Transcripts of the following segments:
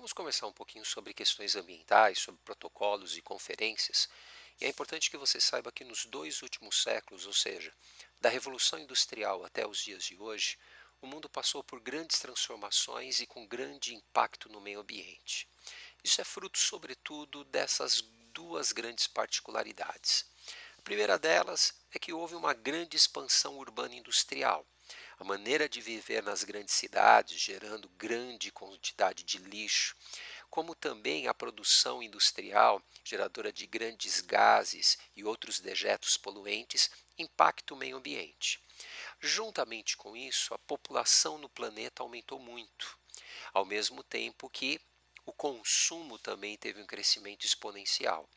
Vamos conversar um pouquinho sobre questões ambientais, sobre protocolos e conferências. E é importante que você saiba que nos dois últimos séculos, ou seja, da Revolução Industrial até os dias de hoje, o mundo passou por grandes transformações e com grande impacto no meio ambiente. Isso é fruto, sobretudo, dessas duas grandes particularidades. A primeira delas é que houve uma grande expansão urbana industrial. A maneira de viver nas grandes cidades, gerando grande quantidade de lixo, como também a produção industrial, geradora de grandes gases e outros dejetos poluentes, impacta o meio ambiente. Juntamente com isso, a população no planeta aumentou muito, ao mesmo tempo que o consumo também teve um crescimento exponencial.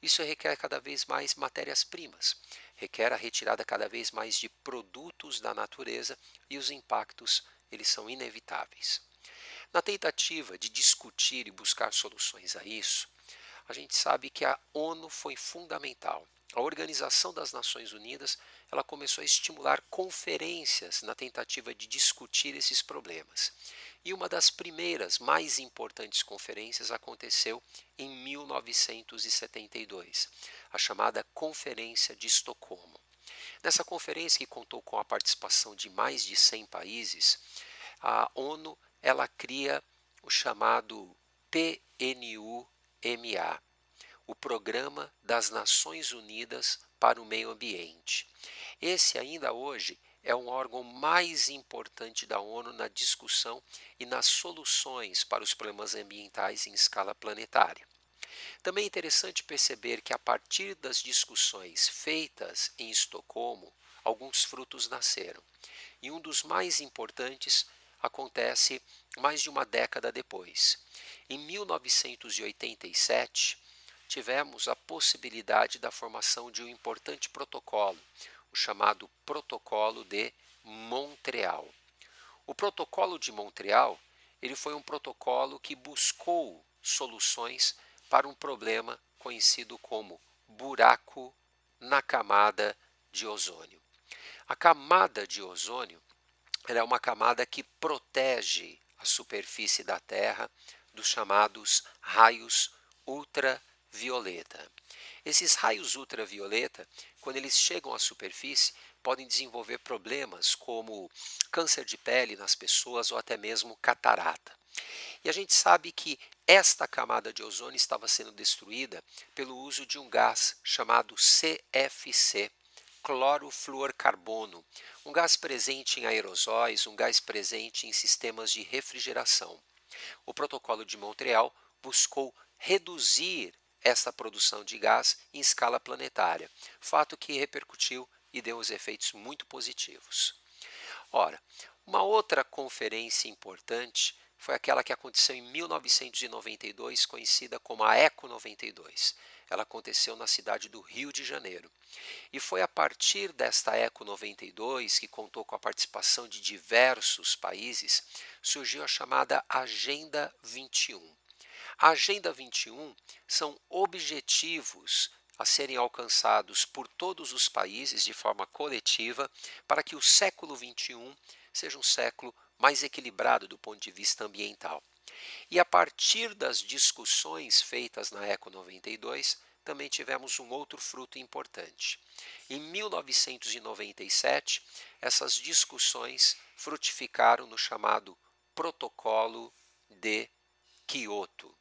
Isso requer cada vez mais matérias-primas, requer a retirada cada vez mais de produtos da natureza e os impactos eles são inevitáveis. Na tentativa de discutir e buscar soluções a isso, a gente sabe que a ONU foi fundamental. A Organização das Nações Unidas ela começou a estimular conferências na tentativa de discutir esses problemas. E uma das primeiras, mais importantes conferências aconteceu em 1972, a chamada Conferência de Estocolmo. Nessa conferência, que contou com a participação de mais de 100 países, a ONU ela cria o chamado PNUMA, o Programa das Nações Unidas para o Meio Ambiente. Esse ainda hoje é um órgão mais importante da ONU na discussão e nas soluções para os problemas ambientais em escala planetária. Também é interessante perceber que a partir das discussões feitas em Estocolmo, alguns frutos nasceram. E um dos mais importantes acontece mais de uma década depois. Em 1987, tivemos a possibilidade da formação de um importante protocolo, o chamado Protocolo de Montreal. O Protocolo de Montreal ele foi um protocolo que buscou soluções para um problema conhecido como buraco na camada de ozônio. A camada de ozônio ela é uma camada que protege a superfície da Terra dos chamados raios ultravioleta. Esses raios ultravioleta, quando eles chegam à superfície, podem desenvolver problemas como câncer de pele nas pessoas ou até mesmo catarata. E a gente sabe que esta camada de ozônio estava sendo destruída pelo uso de um gás chamado CFC, clorofluorcarbono, um gás presente em aerosóis, um gás presente em sistemas de refrigeração. O Protocolo de Montreal buscou reduzir essa produção de gás em escala planetária, fato que repercutiu e deu os efeitos muito positivos. Ora, uma outra conferência importante foi aquela que aconteceu em 1992, conhecida como a Eco 92. Ela aconteceu na cidade do Rio de Janeiro. E foi a partir desta Eco 92, que contou com a participação de diversos países, surgiu a chamada Agenda 21. A Agenda 21 são objetivos a serem alcançados por todos os países de forma coletiva para que o século 21 seja um século mais equilibrado do ponto de vista ambiental. E a partir das discussões feitas na Eco 92, também tivemos um outro fruto importante. Em 1997, essas discussões frutificaram no chamado Protocolo de Kyoto.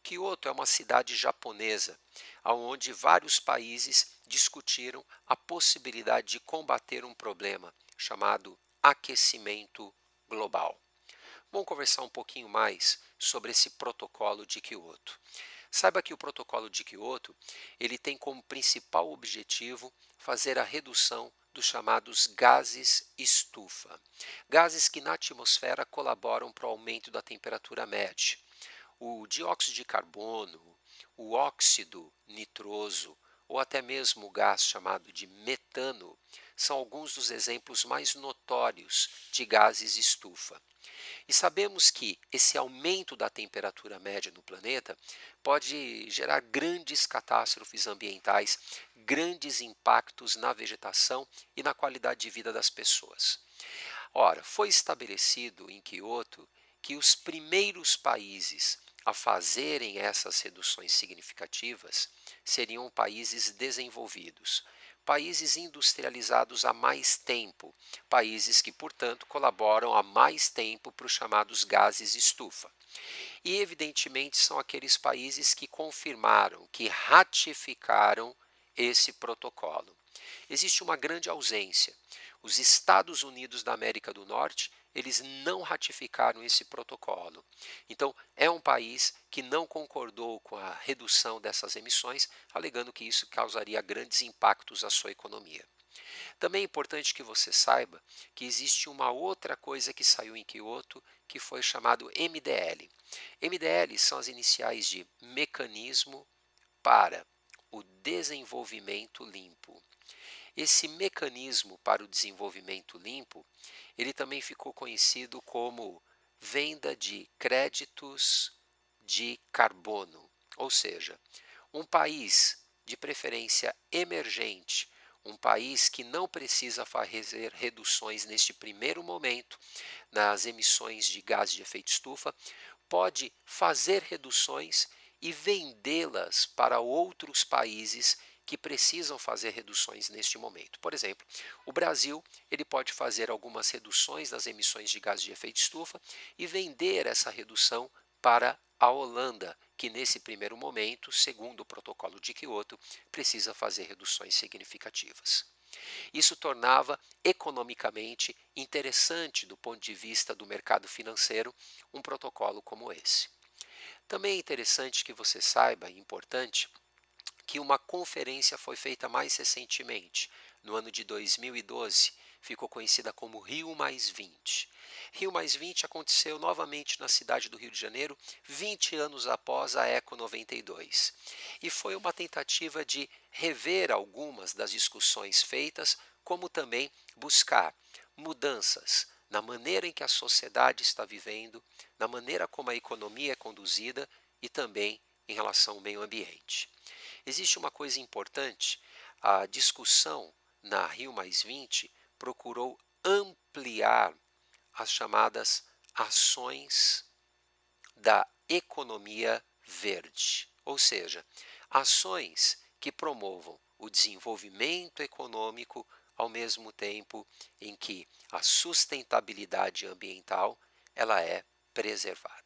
Kyoto é uma cidade japonesa, onde vários países discutiram a possibilidade de combater um problema chamado aquecimento global. Vamos conversar um pouquinho mais sobre esse protocolo de Kyoto. Saiba que o protocolo de Kyoto ele tem como principal objetivo fazer a redução dos chamados gases estufa. Gases que na atmosfera colaboram para o aumento da temperatura média. O dióxido de carbono, o óxido nitroso ou até mesmo o gás chamado de metano são alguns dos exemplos mais notórios de gases estufa. E sabemos que esse aumento da temperatura média no planeta pode gerar grandes catástrofes ambientais, grandes impactos na vegetação e na qualidade de vida das pessoas. Ora, foi estabelecido em Kyoto que os primeiros países a fazerem essas reduções significativas seriam países desenvolvidos, países industrializados há mais tempo, países que, portanto, colaboram há mais tempo para os chamados gases estufa. E, evidentemente, são aqueles países que confirmaram, que ratificaram esse protocolo. Existe uma grande ausência. Os Estados Unidos da América do Norte, eles não ratificaram esse protocolo. Então, é um país que não concordou com a redução dessas emissões, alegando que isso causaria grandes impactos à sua economia. Também é importante que você saiba que existe uma outra coisa que saiu em Kyoto, que foi chamado MDL. MDL são as iniciais de Mecanismo para o Desenvolvimento Limpo. Esse mecanismo para o desenvolvimento limpo, ele também ficou conhecido como venda de créditos de carbono, ou seja, um país de preferência emergente, um país que não precisa fazer reduções neste primeiro momento nas emissões de gases de efeito estufa, pode fazer reduções e vendê-las para outros países que precisam fazer reduções neste momento. Por exemplo, o Brasil ele pode fazer algumas reduções das emissões de gases de efeito estufa e vender essa redução para a Holanda, que nesse primeiro momento, segundo o protocolo de Kyoto, precisa fazer reduções significativas. Isso tornava economicamente interessante do ponto de vista do mercado financeiro um protocolo como esse. Também é interessante que você saiba, importante, que uma conferência foi feita mais recentemente, no ano de 2012, ficou conhecida como Rio+20. Rio+20 aconteceu novamente na cidade do Rio de Janeiro, 20 anos após a Eco 92. E foi uma tentativa de rever algumas das discussões feitas, como também buscar mudanças na maneira em que a sociedade está vivendo, na maneira como a economia é conduzida e também em relação ao meio ambiente. Existe uma coisa importante, a discussão na Rio+20 procurou ampliar as chamadas ações da economia verde, ou seja, ações que promovam o desenvolvimento econômico ao mesmo tempo em que a sustentabilidade ambiental ela é preservada.